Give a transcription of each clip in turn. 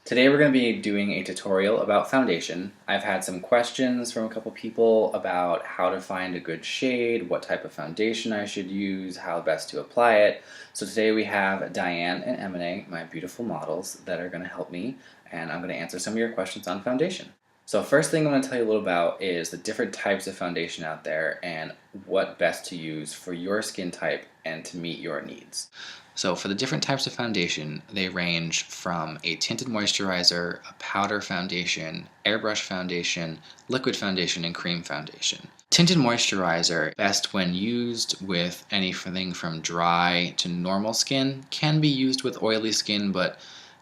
Today we're going to be doing a tutorial about foundation. I've had some questions from a couple people about how to find a good shade, what type of foundation I should use, how best to apply it. So today we have Diane and Emine, my beautiful models, that are going to help me, and I'm going to answer some of your questions on foundation. So first thing I'm going to tell you a little about is the different types of foundation out there and what best to use for your skin type and to meet your needs. So for the different types of foundation, they range from a tinted moisturizer, a powder foundation, airbrush foundation, liquid foundation, and cream foundation. Tinted moisturizer, best when used with anything from dry to normal skin, can be used with oily skin, but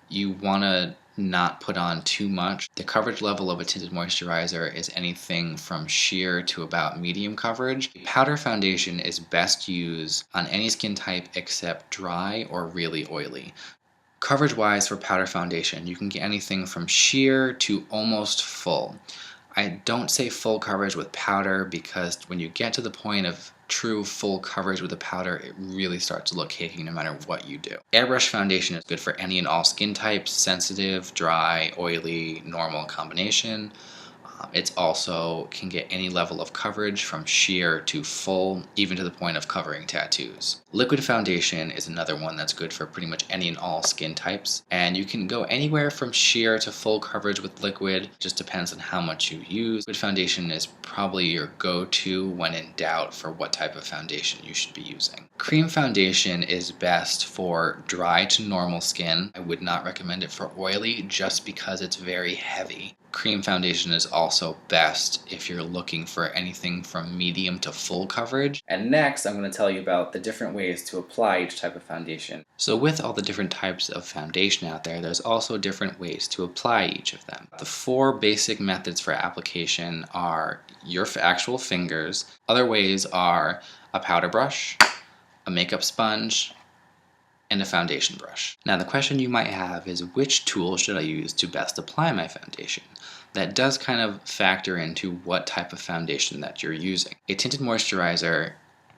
you want to not put on too much. The coverage level of a tinted moisturizer is anything from sheer to about medium coverage. Powder foundation is best used on any skin type except dry or really oily. Coverage wise for powder foundation, you can get anything from sheer to almost full. I don't say full coverage with powder because when you get to the point of true full coverage with a powder, it really starts to look cakey no matter what you do. Airbrush foundation is good for any and all skin types, sensitive, dry, oily, normal combination. It's also can get any level of coverage from sheer to full, even to the point of covering tattoos. Liquid foundation is another one that's good for pretty much any and all skin types, and you can go anywhere from sheer to full coverage with liquid, just depends on how much you use. Liquid foundation is probably your go-to when in doubt for what type of foundation you should be using. Cream foundation is best for dry to normal skin. I would not recommend it for oily just because it's very heavy. Cream foundation is also best if you're looking for anything from medium to full coverage. And next, I'm going to tell you about the different ways to apply each type of foundation. So with all the different types of foundation out there, there's also different ways to apply each of them. The four basic methods for application are your actual fingers. Other ways are a powder brush, a makeup sponge, and a foundation brush. Now the question you might have is, which tool should I use to best apply my foundation? That does kind of factor into what type of foundation that you're using. A tinted moisturizer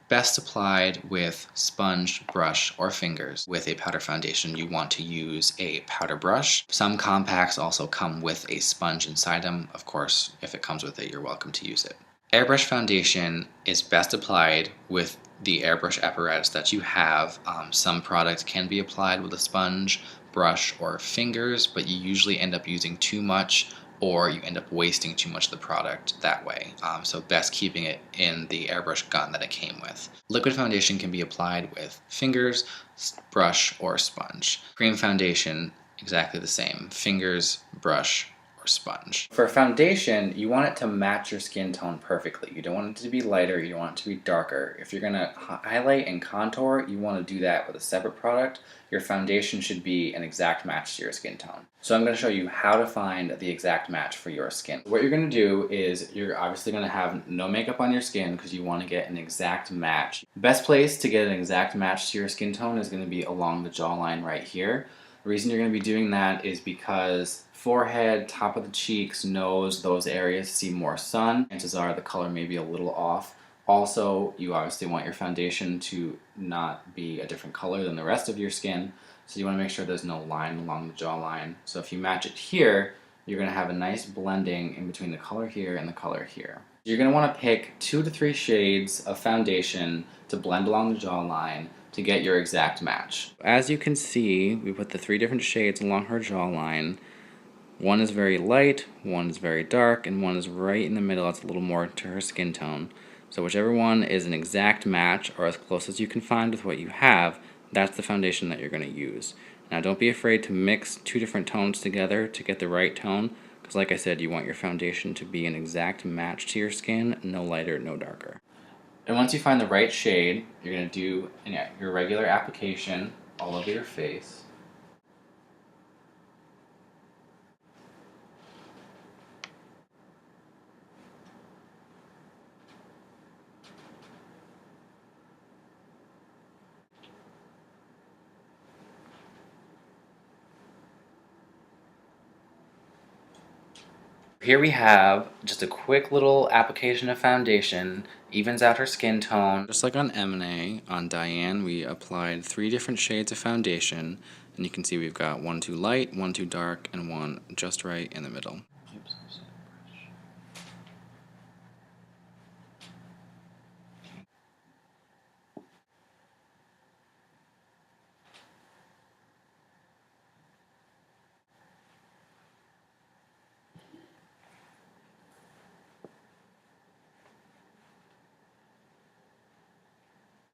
best applied with sponge, brush, or fingers. With a powder foundation, you want to use a powder brush. Some compacts also come with a sponge inside them. Of course, if it comes with it, you're welcome to use it. Airbrush foundation is best applied with the airbrush apparatus that you have. Some products can be applied with a sponge, brush, or fingers, but you usually end up using too much or you end up wasting too much of the product that way. So best keeping it in the airbrush gun that it came with. Liquid foundation can be applied with fingers, brush, or sponge. Cream foundation, exactly the same. Fingers, brush, sponge. For foundation, you want it to match your skin tone perfectly. You don't want it to be lighter, you don't want it to be darker. If you're going to highlight and contour, you want to do that with a separate product. Your foundation should be an exact match to your skin tone. So I'm going to show you how to find the exact match for your skin. What you're going to do is you're obviously going to have no makeup on your skin because you want to get an exact match. The best place to get an exact match to your skin tone is going to be along the jawline right here. The reason you're going to be doing that is because forehead, top of the cheeks, nose, those areas see more sun. Chances are the color may be a little off. Also, you obviously want your foundation to not be a different color than the rest of your skin, so you want to make sure there's no line along the jawline. So if you match it here, you're going to have a nice blending in between the color here and the color here. You're going to want to pick 2 to 3 shades of foundation to blend along the jawline to get your exact match. As you can see, we put the 3 different shades along her jawline. One is very light, one is very dark, and one is right in the middle. That's a little more to her skin tone. So whichever one is an exact match, or as close as you can find with what you have, that's the foundation that you're going to use. Now don't be afraid to mix 2 different tones together to get the right tone, because like I said, you want your foundation to be an exact match to your skin, no lighter, no darker. And once you find the right shade, you're going to do your regular application all over your face. Here we have just a quick little application of foundation, evens out her skin tone. Just like on M&A, on Diane, we applied 3 different shades of foundation, and you can see we've got one too light, one too dark, and one just right in the middle.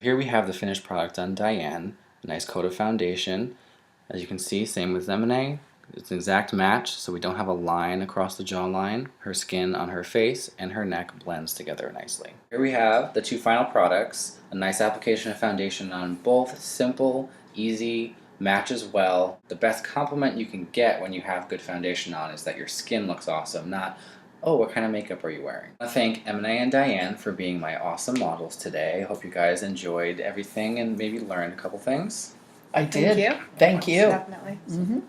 Here we have the finished product on Diane, a nice coat of foundation. As you can see, same with M&A. It's an exact match, so we don't have a line across the jawline. Her skin on her face and her neck blends together nicely. Here we have the 2 final products, a nice application of foundation on both, simple, easy, matches well. The best compliment you can get when you have good foundation on is that your skin looks awesome, not, oh, what kind of makeup are you wearing? I want to thank M&A and Diane for being my awesome models today. I hope you guys enjoyed everything and maybe learned a couple things. I did. you. Thank you. Definitely. Mhm.